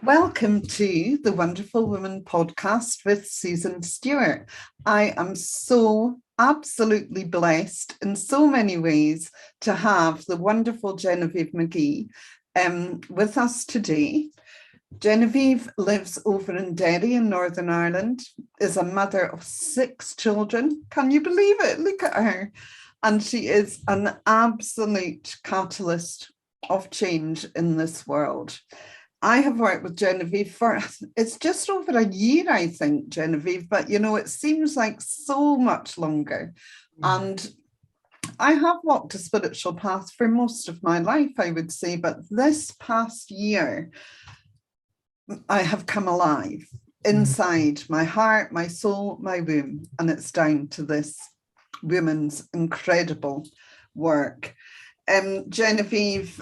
Welcome to the Wonderful Woman podcast with Susan Stewart. I am so absolutely blessed in so many ways to have the wonderful Genevieve McGee with us today. Genevieve lives over in Derry in Northern Ireland, is a mother of 6 children. Can you believe it? Look at her. And she is an absolute catalyst of change in this world. I have worked with Genevieve for, it's just over a year, I think, Genevieve, but it seems like so much longer. And I have walked a spiritual path for most of my life, I would say, but this past year, I have come alive inside my heart, my soul, my womb, and it's down to this woman's incredible work. Genevieve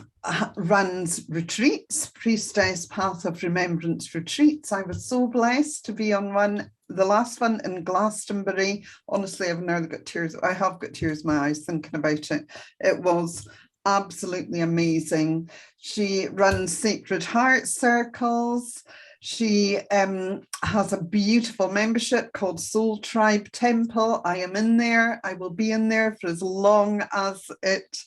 runs retreats, Priestess Path of Remembrance retreats. I was so blessed to be on one, the last one in Glastonbury. Honestly, I've nearly got tears. I have got tears in my eyes thinking about it. It was absolutely amazing. She runs Sacred Heart circles. She has a beautiful membership called Soul Tribe Temple. I am in there. I will be in there for as long as it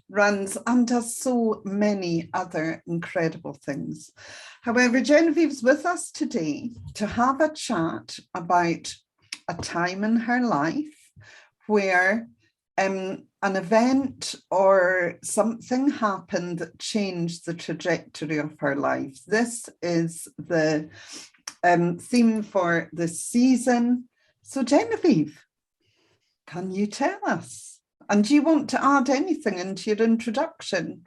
runs, and does so many other incredible things. However, Genevieve's with us today to have a chat about a time in her life where an event or something happened that changed the trajectory of her life. This is the theme for this season. So Genevieve, can you tell us? And do you want to add anything into your introduction?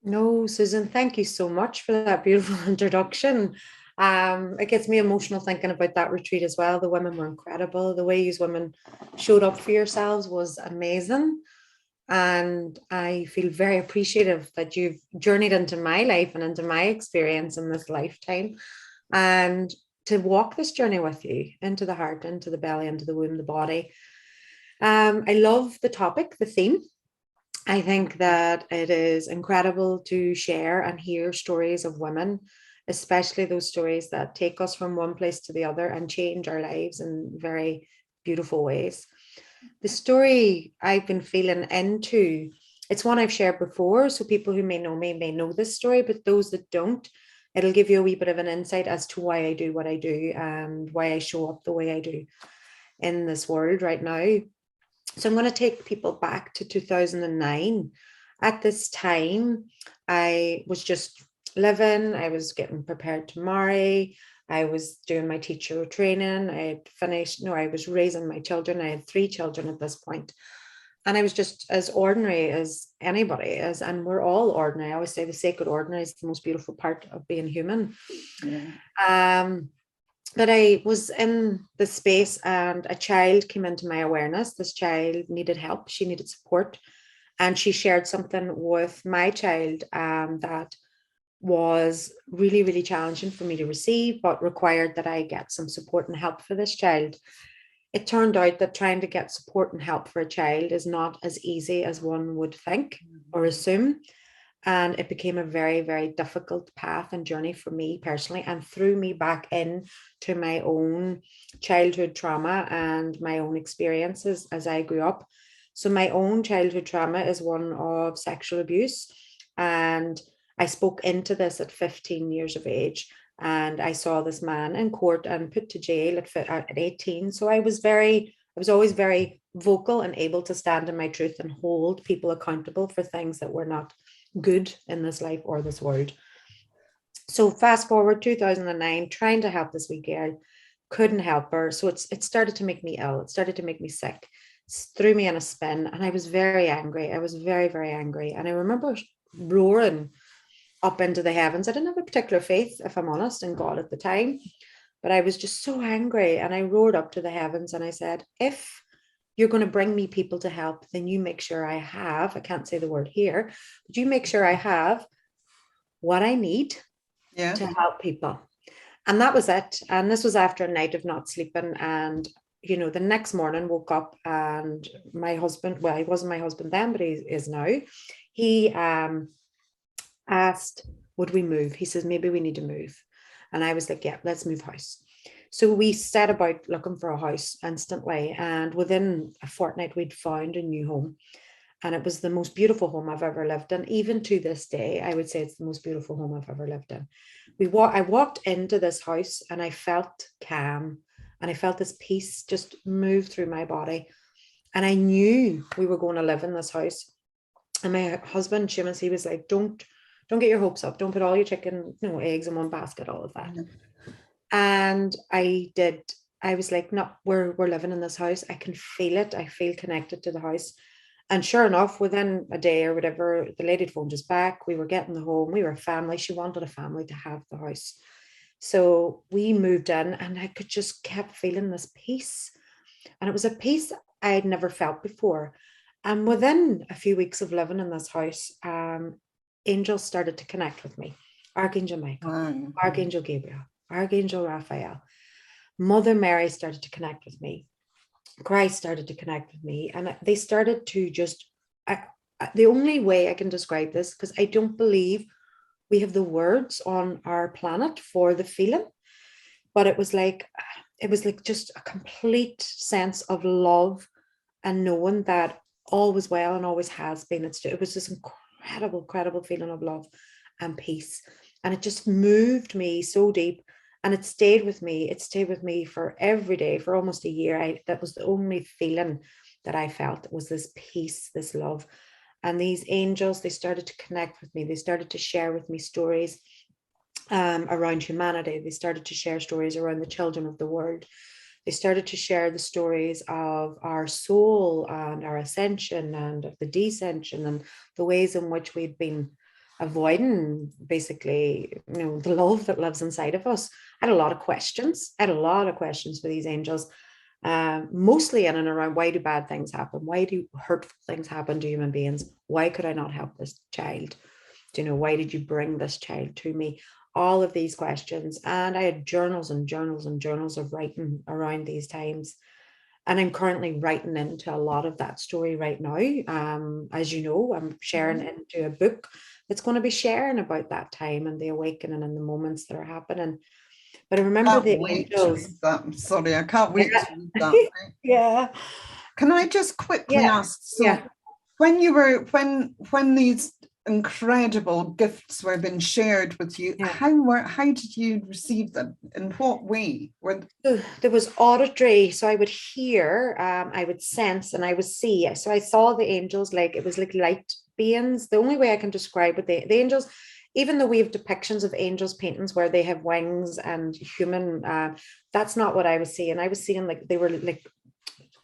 No, Susan, thank you so much for that beautiful introduction. It gets me emotional thinking about that retreat as well. The women were incredible. The way you women showed up for yourselves was amazing. And I feel very appreciative that you've journeyed into my life and into my experience in this lifetime, and to walk this journey with you into the heart, into the belly, into the womb, the body. I love the topic, the theme. I think that it is incredible to share and hear stories of women, especially those stories that take us from one place to the other and change our lives in very beautiful ways. The story I've been feeling into, it's one I've shared before, so people who may know me may know this story, but those that don't, it'll give you a wee bit of an insight as to why I do what I do and why I show up the way I do in this world right now. So I'm going to take people back to 2009. At this time, I was just living, I was getting prepared to marry, I was doing my teacher training, I had finished, I was raising my children. I had 3 children at this point. And I was just as ordinary as anybody is, and we're all ordinary. I always say the sacred ordinary is the most beautiful part of being human. Yeah. But I was in the space and a child came into my awareness. This child needed help. She needed support. And she shared something with my child that was really, really challenging for me to receive, but required that I get some support and help for this child. It turned out that trying to get support and help for a child is not as easy as one would think or assume. And it became a very, very difficult path and journey for me personally, and threw me back in to my own childhood trauma and my own experiences as I grew up. So my own childhood trauma is one of sexual abuse. And I spoke into this at 15 years of age. And I saw this man in court and put to jail at 18. So I was always very vocal and able to stand in my truth and hold people accountable for things that were not good in this life or this world. So fast forward 2009, trying to help this wee girl, couldn't help her. So it started to make me ill. It started to make me sick. It threw me in a spin, and I was very angry. I was very, very angry. And I remember roaring up into the heavens. I didn't have a particular faith, if I'm honest, in God at the time, but I was just so angry. And I roared up to the heavens and I said, if you're going to bring me people to help, then you make sure I can't say the word here, but you make sure I have what I need to help people. And that was it. And this was after a night of not sleeping. And, the next morning woke up and my husband, well, he wasn't my husband then, but he is now. He asked, would we move? He says, maybe we need to move. And I was like, yeah, let's move house. So we set about looking for a house instantly. And within a fortnight, we'd found a new home. And it was the most beautiful home I've ever lived in. Even to this day, I would say it's the most beautiful home I've ever lived in. I walked into this house and I felt calm, and I felt this peace just move through my body. And I knew we were going to live in this house. And my husband, Seamus, he was like, don't get your hopes up. Don't put all your eggs in one basket, all of that. And I did. I was like, no, we're living in this house. I can feel it. I feel connected to the house. And sure enough, within a day or whatever, the lady phoned us back. We were getting the home. We were a family. She wanted a family to have the house. So we moved in, and I could just kept feeling this peace. And it was a peace I had never felt before. And within a few weeks of living in this house, angels started to connect with me. Archangel Michael, Archangel Gabriel, Archangel Raphael, Mother Mary started to connect with me. Christ started to connect with me. And they started to just, the only way I can describe this, because I don't believe we have the words on our planet for the feeling, but it was like just a complete sense of love and knowing that all was well and always has been. It was this incredible feeling of love and peace. And it just moved me so deep. And it stayed with me. It stayed with me for every day, for almost a year. That was the only feeling that I felt, was this peace, this love. And these angels, they started to connect with me. They started to share with me stories around humanity. They started to share stories around the children of the world. They started to share the stories of our soul and our ascension and of the descension, and the ways in which we'd been avoiding, basically, the love that lives inside of us. I had a lot of questions. For these angels, mostly in and around, why do bad things happen? Why do hurtful things happen to human beings? Why could I not help this child? Why did you bring this child to me? All of these questions. And I had journals and journals and journals of writing around these times. And I'm currently writing into a lot of that story right now. As you know, I'm sharing into a book that's going to be sharing about that time and the awakening and the moments that are happening. But I remember the angels. Sorry, I can't wait to read that. Yeah. Can I just quickly ask? So when these incredible gifts were being shared with you, how did you receive them? In what way? There was auditory, so I would hear, I would sense, and I would see. So I saw the angels like it was like light beings. The only way I can describe it, the angels, even though we have depictions of angels paintings where they have wings and human, that's not what I was seeing. I was seeing like they were like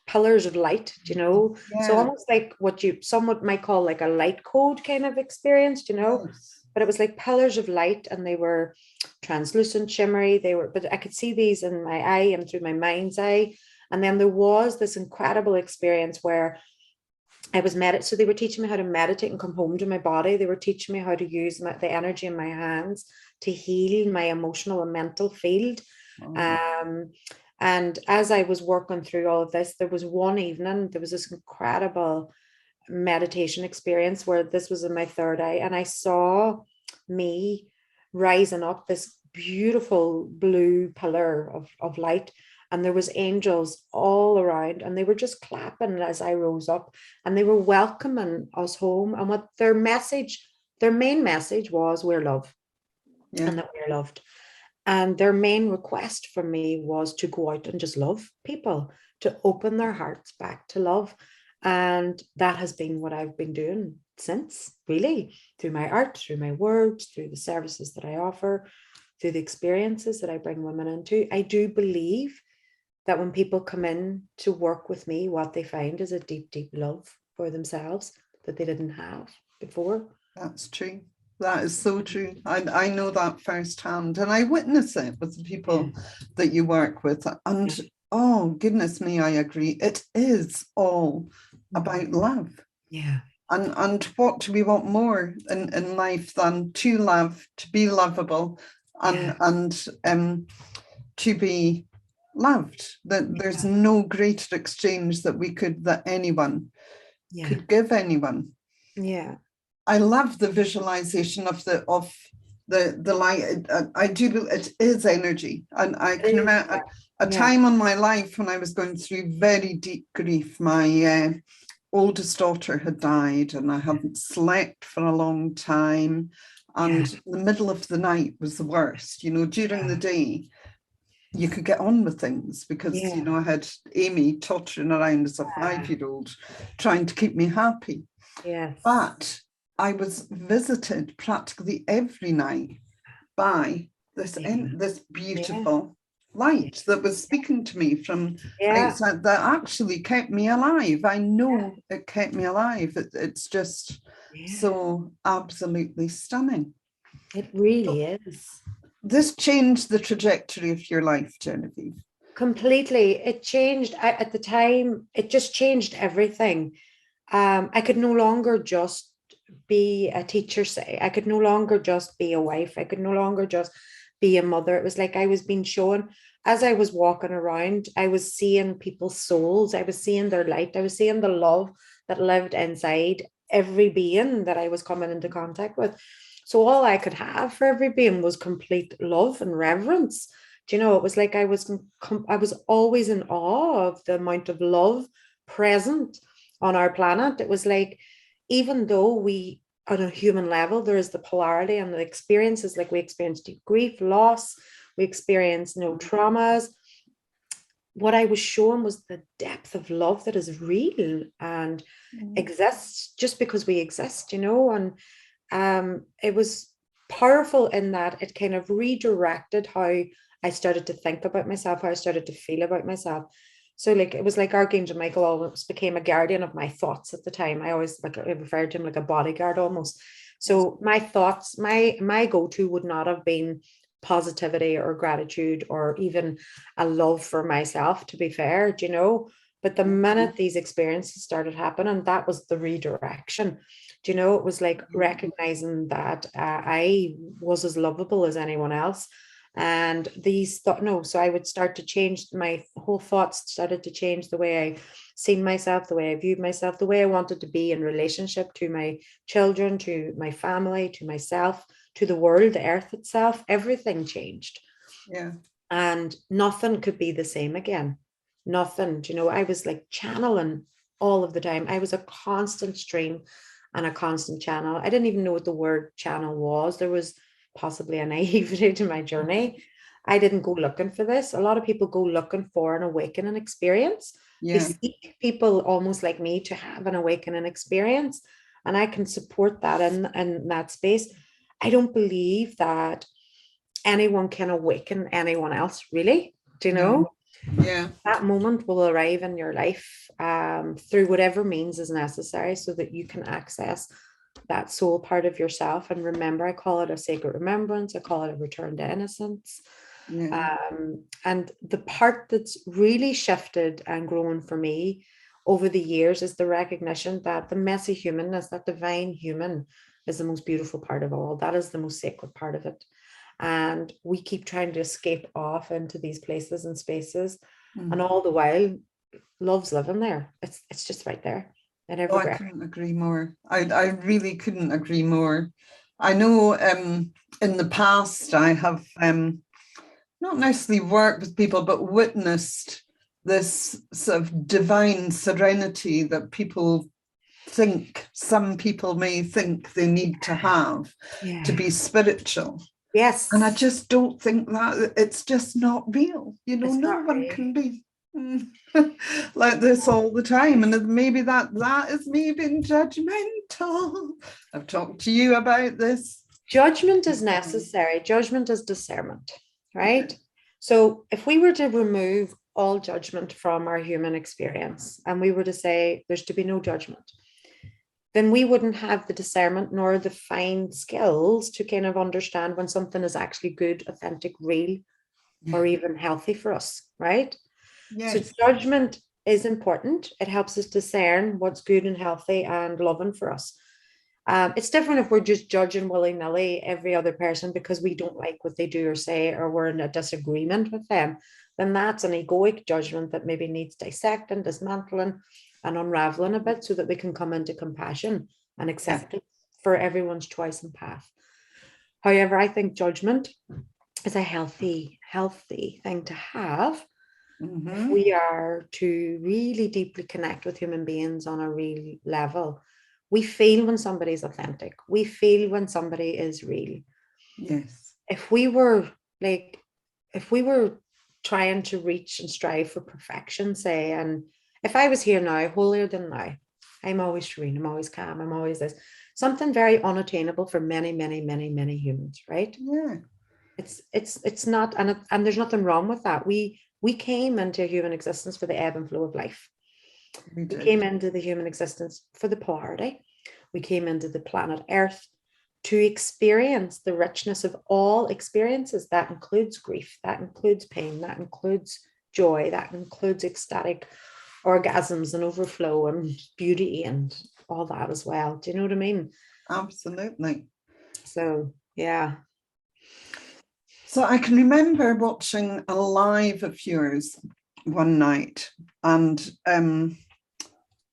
pillars of light, so almost like what you somewhat might call like a light code kind of experience, but it was like pillars of light, and they were translucent, shimmery. But I could see these in my eye and through my mind's eye. And then there was this incredible experience where I was so they were teaching me how to meditate and come home to my body. They were teaching me how to use the energy in my hands to heal my emotional and mental field. And as I was working through all of this, there was one evening, there was this incredible meditation experience where this was in my third eye, and I saw me rising up this beautiful blue pillar of light, and there was angels all around, and they were just clapping as I rose up, and they were welcoming us home. And what their main message was, we're love, and that we're loved. And their main request from me was to go out and just love people, to open their hearts back to love. And that has been what I've been doing since, really, through my art, through my words, through the services that I offer, through the experiences that I bring women into. I do believe that when people come in to work with me, what they find is a deep, deep love for themselves that they didn't have before. That's true. That is so true. I know that firsthand, and I witness it with the people that you work with. And oh, goodness me, I agree. It is all about love. Yeah. And what do we want more in life than to love, to be lovable, and to be loved? That there's no greater exchange that anyone could give anyone. Yeah. I love the visualization of the light. I do. It is energy, and I It can is, remember a yeah, time in my life when I was going through very deep grief. My oldest daughter had died, and I hadn't slept for a long time. yeah, And the middle of the night was the worst. You know, during the day, you could get on with things because, you yeah, know, I had Amy tottering around as a yeah, 5-year-old trying to keep me happy. yes, But I was visited practically every night by this yeah, beautiful light that was speaking to me from yeah, outside that actually kept me alive. I yeah, know it kept me alive. It's just yeah. so absolutely stunning. It really So is. this changed the trajectory of your life, Genevieve. Completely. It changed at the time, it just changed everything. I could no longer just be a teacher, say. I could no longer just be a wife. I could no longer just be a mother. It was like I was being shown as I was walking around, I was seeing people's souls. I was seeing their light. I was seeing the love that lived inside every being that I was coming into contact with. So all I could have for every being was complete love and reverence. Do you know, it was like I was always in awe of the amount of love present on our planet. It was like, even though we, on a human level, there is the polarity and the experiences, like we experience deep grief, loss, we experience no traumas. What I was shown was the depth of love that is real and Mm. exists just because we exist, you know. And it was powerful in that it kind of redirected how I started to think about myself, how I started to feel about myself. So like it was like Archangel Michael almost became a guardian of my thoughts at the time. I always like I referred to him like a bodyguard almost. So my thoughts, my go-to would not have been positivity or gratitude or even a love for myself, to be fair, you know. But the minute these experiences started happening, that was the redirection. Do you know, it was like recognizing that I was as lovable as anyone else. And these thought no, so I would start to change, my whole thoughts started to change, the way I seen myself, the way I viewed myself, the way I wanted to be in relationship to my children, to my family, to myself, to the world, the earth itself. Everything changed. Yeah. And nothing could be the same again. Nothing. You know, I was like channeling all of the time. I was a constant stream and a constant channel. I didn't even know what the word channel was. There was possibly a naivety to my journey. I didn't go looking for this. A lot of people go looking for an awakening experience. They Yeah. seek people almost like me to have an awakening experience. And I can support that in that space. I don't believe that anyone can awaken anyone else, really. Do you know? No. Yeah. That moment will arrive in your life through whatever means is necessary so that you can access that soul part of yourself. And remember, I call it a sacred remembrance, I call it a return to innocence. Yeah. And the part that's really shifted and grown for me over the years is the recognition that the messy humanness, that divine human, is the most beautiful part of all. That is the most sacred part of it. And we keep trying to escape off into these places and spaces, and Mm. all the while love's living there. It's just right there in Oh, every I breath. couldn't agree more. I really couldn't agree more. I know in the past I have not necessarily worked with people, but witnessed this sort of divine serenity that some people may think they need to have to Yeah. be spiritual. And I Yes. just don't think that it's just not real. You know, It's no not one real. can be like this all the time. And maybe that is me being judgmental. I've talked to you about this. Judgment is necessary. Judgment is discernment, Yeah. right? So if we were to remove all judgment from our human experience and we were to say there's to be no judgment, then we wouldn't have the discernment nor the fine skills to kind of understand when something is actually good, authentic, real, or even healthy for us, right? So Yes. judgment is important. It helps us discern what's good and healthy and loving for us. It's different if we're just judging willy-nilly every other person because we don't like what they do or say, or we're in a disagreement with them. Then that's an egoic judgment that maybe needs dissecting, dismantling, and unraveling a bit so that we can come into compassion and Yeah. acceptance for everyone's choice and path. However, I think judgment is a healthy thing to have if we are to really deeply connect with human beings on a real level. We feel when somebody's authentic. We feel when somebody is real. Yes. If we were trying to reach and strive for perfection, say, and if I was here now, holier than now, I'm always serene, I'm always calm, I'm always this, something very unattainable for many, many, many, many humans, right? Yeah. It's not, and there's nothing wrong with that. We came into human existence for the ebb and flow of life. We came into the human existence for the polarity. We came into the planet Earth to experience the richness of all experiences. That includes grief, that includes pain, that includes joy, that includes ecstatic orgasms and overflow and beauty and all that as well. Do you know what I mean? Absolutely. So, yeah. So I can remember watching a live of yours one night, and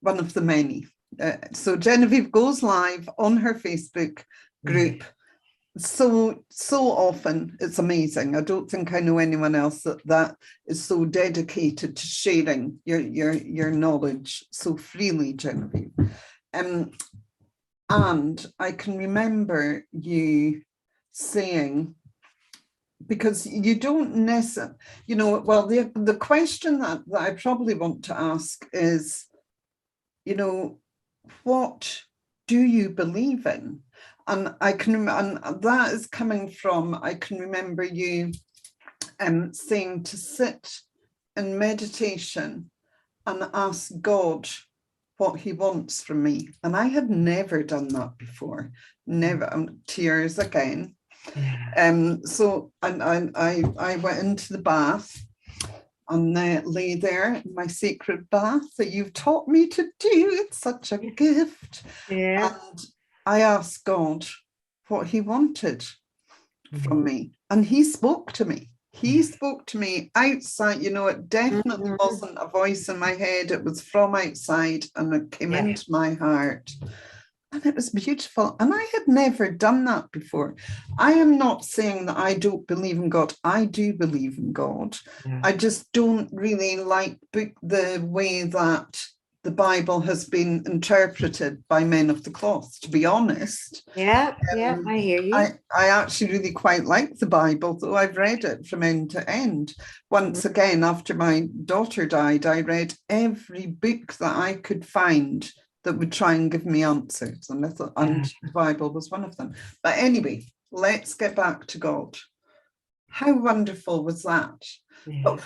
one of the many. So Genevieve goes live on her Facebook group so often. It's amazing. I don't think I know anyone else that is so dedicated to sharing your knowledge so freely, Genevieve. And I can remember you saying, because you don't necessarily, well, the question that I probably want to ask is, what do you believe in? And and that is coming from, I can remember you saying to sit in meditation and ask God what he wants from me. And I had never done that before. Never. Tears again. So I went into the bath and lay there in my sacred bath that you've taught me to do. It's such a gift. Yeah. And I asked God what he wanted from me. And he spoke to me. He spoke to me outside. It definitely wasn't a voice in my head. It was from outside and it came into my heart. And it was beautiful. And I had never done that before. I am not saying that I don't believe in God. I do believe in God. I just don't really like the way that the Bible has been interpreted by men of the cloth, to be honest. Yeah, I hear you. I actually really quite like the Bible, though I've read it from end to end. Once again, after my daughter died, I read every book that I could find that would try and give me answers. And the Bible was one of them. But anyway, let's get back to God. How wonderful was that? But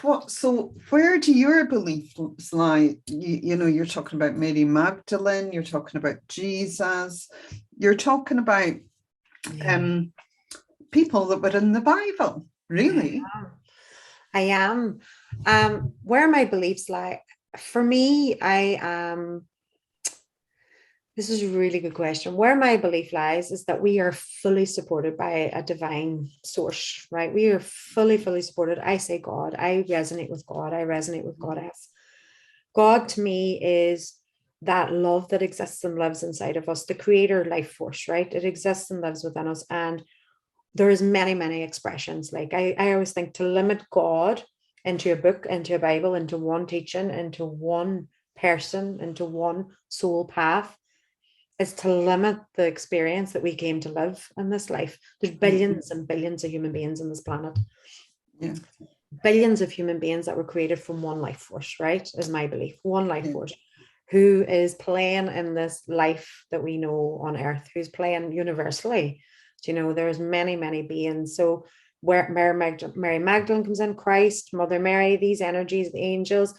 where do your beliefs lie? You're talking about Mary Magdalene, you're talking about Jesus, you're talking about people that were in the Bible, really. I am. Where my beliefs lie, for me, this is a really good question. Where my belief lies is that we are fully supported by a divine source, right? We are fully supported. I say God. I resonate with God. I resonate with Goddess. God to me is that love that exists and lives inside of us, the creator life force, right? It exists and lives within us. And there is many expressions. Like I always think to limit God into a book, into a Bible, into one teaching, into one person, into one soul path, is to limit the experience that we came to live in this life. There's billions and billions of human beings on this planet. Yeah. Billions of human beings that were created from one life force, right? Is my belief. One life force who is playing in this life that we know on earth, who's playing universally. There's many beings. So where Mary Magdalene comes in, Christ, Mother Mary, these energies, the angels.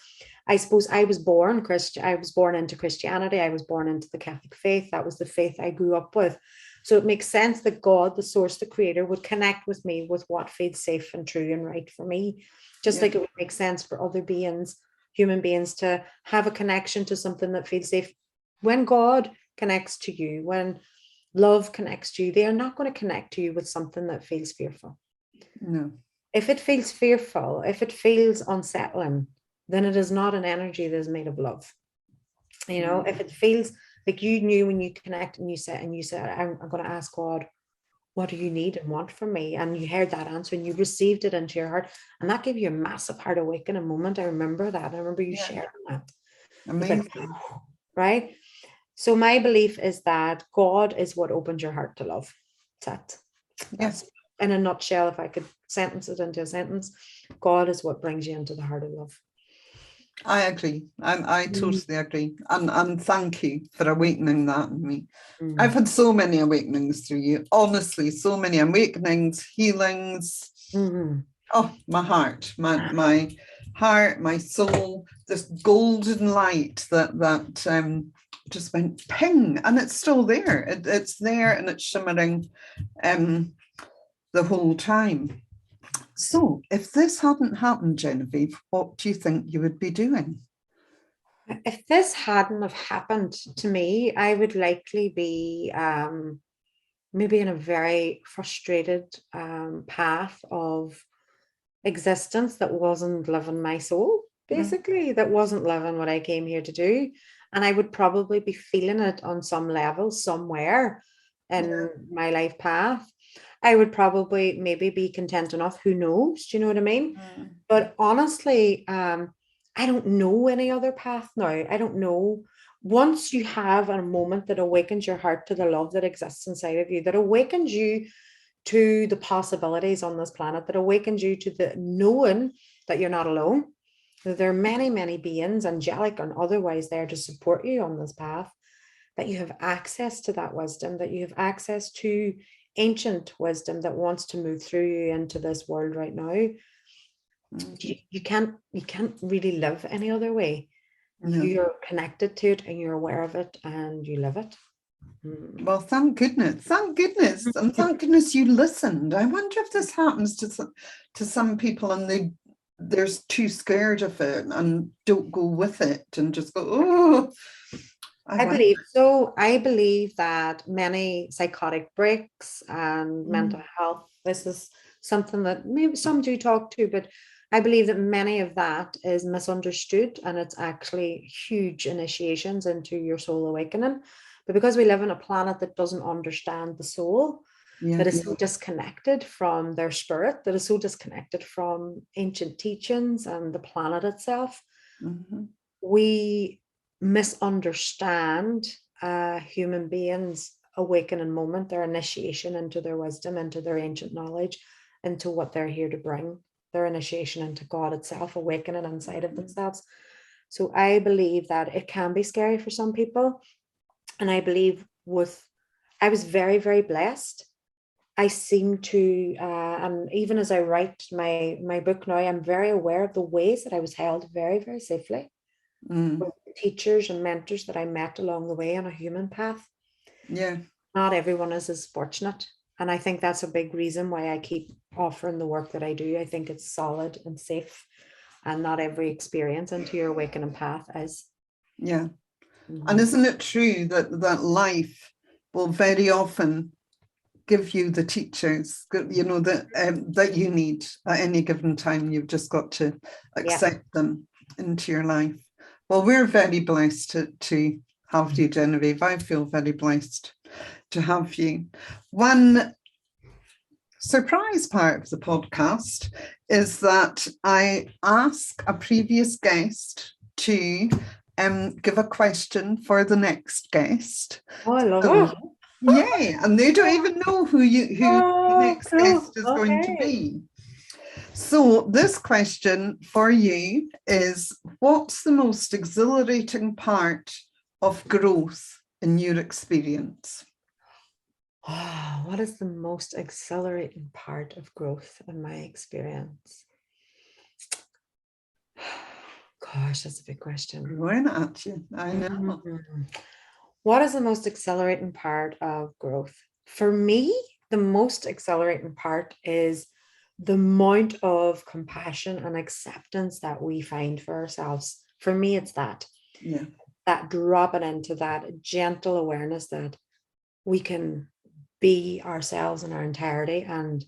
I suppose I was born Christian. I was born into Christianity. I was born into the Catholic faith. That was the faith I grew up with. So it makes sense that God, the source, the creator, would connect with me with what feels safe and true and right for me. Just like it would make sense for other beings, human beings, to have a connection to something that feels safe. When God connects to you, when love connects to you, they are not going to connect to you with something that feels fearful. No. If it feels fearful, if it feels unsettling, then it is not an energy that is made of love. If it feels like you knew when you connect and you said, I'm going to ask God, what do you need and want from me? And you heard that answer and you received it into your heart. And that gave you a massive heart awakening moment. I remember that. I remember you sharing that. It's like, Amazing. right? So my belief is that God is what opens your heart to love. That's Yes, in a nutshell, if I could sentence it into a sentence, God is what brings you into the heart of love. I agree. I totally agree. And thank you for awakening that in me. I've had so many awakenings through you. Honestly, so many awakenings, healings. Oh, my heart, my heart, my soul, this golden light that just went ping, and it's still there. It's there and it's shimmering the whole time. So if this hadn't happened, Genevieve, what do you think you would be doing? If this hadn't have happened to me, I would likely be maybe in a very frustrated path of existence that wasn't living my soul, basically, that wasn't living what I came here to do. And I would probably be feeling it on some level somewhere in my life path. I would probably maybe be content enough, who knows? Do you know what I mean? But honestly, I don't know any other path now. I don't know. Once you have a moment that awakens your heart to the love that exists inside of you, that awakens you to the possibilities on this planet, that awakens you to the knowing that you're not alone, that there are many, many beings, angelic and otherwise, there to support you on this path, that you have access to that wisdom, that you have access to ancient wisdom that wants to move through you into this world right now. You can't really live any other way. You're connected to it and you're aware of it and you live it. Well, thank goodness, and thank goodness you listened. I wonder if this happens to some people and they're too scared of it and don't go with it and just go, oh. I believe so. I believe that many psychotic breaks and mental health, this is something that maybe some do talk to, but I believe that many of that is misunderstood and it's actually huge initiations into your soul awakening. But because we live on a planet that doesn't understand the soul, that is so disconnected from their spirit, that is so disconnected from ancient teachings and the planet itself, we misunderstand human beings' awakening moment, their initiation into their wisdom, into their ancient knowledge, into what they're here to bring, their initiation into God itself, awakening inside of themselves. So I believe that it can be scary for some people. And I believe I was very, very blessed. I seem to, and even as I write my book now, I'm very aware of the ways that I was held very, very safely with teachers and mentors that I met along the way on a human path. Not everyone is as fortunate. And I think that's a big reason why I keep offering the work that I do. I think it's solid and safe, and not every experience into your awakening path is. And isn't it true that life will very often give you the teachers, that you need at any given time? You've just got to accept them into your life. Well, we're very blessed to have you, Genevieve. I feel very blessed to have you. One surprise part of the podcast is that I ask a previous guest to give a question for the next guest. Oh, I love it. Yay, and they don't even know who the next guest is going to be. So this question for you is, what's the most exhilarating part of growth in your experience? Oh, what is the most exhilarating part of growth in my experience? Gosh, that's a big question. Going at you, I know. What is the most exhilarating part of growth? For me, the most exhilarating part is the amount of compassion and acceptance that we find for ourselves. For me, it's that. That dropping into that gentle awareness that we can be ourselves in our entirety, and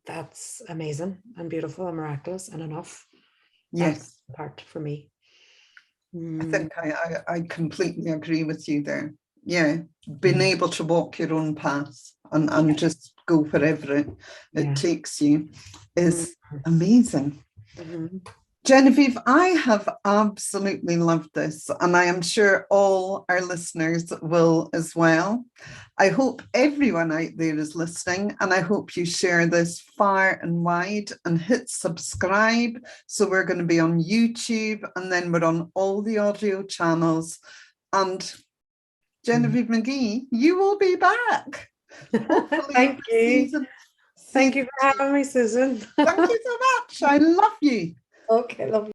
that's amazing and beautiful and miraculous and enough. That's the part for me. I think I completely agree with you there. yeah, being able to walk your own path and just go wherever it takes you is amazing. Genevieve, I have absolutely loved this, and I am sure all our listeners will as well. I hope everyone out there is listening, and I hope you share this far and wide and hit subscribe. So we're going to be on YouTube, and then we're on all the audio channels. And Genevieve McGee, you will be back. Thank you. Thank you for having me, Susan. Thank you so much. I love you. Okay, love you.